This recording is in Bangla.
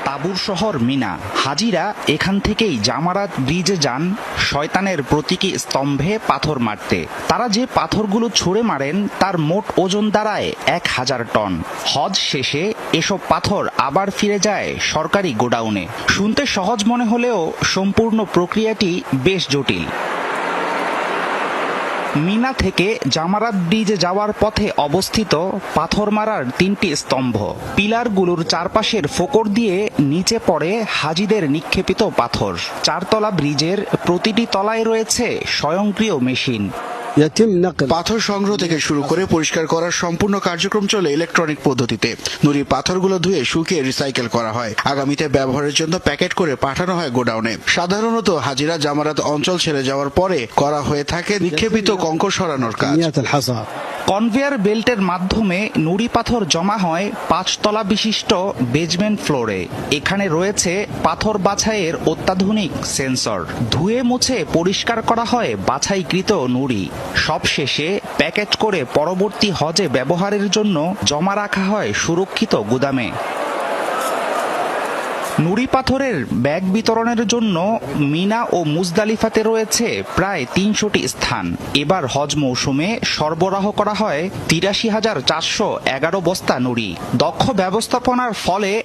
তাঁবুর শহর মিনা। হাজিরা এখান থেকেই জামারাত ব্রিজে যান শয়তানের প্রতীকী স্তম্ভে পাথর মারতে। তারা যে পাথরগুলো ছুঁড়ে মারেন তার মোট ওজন দাঁড়ায় 1000 টন। হজ শেষে এসব পাথর আবার ফিরে যায় সরকারি গোডাউনে। শুনতে সহজ মনে হলেও সম্পূর্ণ প্রক্রিয়াটি বেশ জটিল। মিনা থেকে জামারাত ব্রিজে যাওয়ার পথে অবস্থিত পাথর মারার 3টি স্তম্ভ। পিলারগুলোর চারপাশের ফোকর দিয়ে নিচে পড়ে হাজিদের নিক্ষেপিত পাথর। 4তলা ব্রিজের প্রতিটি তলায় রয়েছে স্বয়ংক্রিয় মেশিন। পাথর সংগ্রহ থেকে শুরু করে পরিষ্কার করার সম্পূর্ণ কার্যক্রম চলে ইলেকট্রনিক পদ্ধতিতে। নুড়ি পাথরগুলো ধুয়ে শুকিয়ে রিসাইকেল করা হয়, আগামীতে ব্যবহারের জন্য প্যাকেট করে পাঠানো হয় গোডাউনে। সাধারণত হাজিরা জামারাত অঞ্চল ছেড়ে যাওয়ার পরে করা হয়ে থাকে নিক্ষেপিত কঙ্কর সরানোর কাজ। কনভেয়ার বেল্টের মাধ্যমে নুড়ি পাথর জমা হয় 5তলা বিশিষ্ট বেজমেন্ট ফ্লোরে। এখানে রয়েছে পাথর বাছাইয়ের অত্যাধুনিক সেন্সর। ধুয়ে মুছে পরিষ্কার করা হয় বাছাইকৃত নুড়ি। সবশেষে প্যাকেট করে পরবর্তী হজে ব্যবহারের জন্য জমা রাখা হয় সুরক্ষিত গুদামে। নুড়ি পাথরের ব্যাগ বিতরণের জন্য মিনা ও মুজদালিফাতে রয়েছে প্রায় 300টি স্থান। এবার হজ মৌসুমে সরবরাহ করা হয় 83,411 বস্তা নুড়ি। দক্ষ ব্যবস্থাপনার ফলে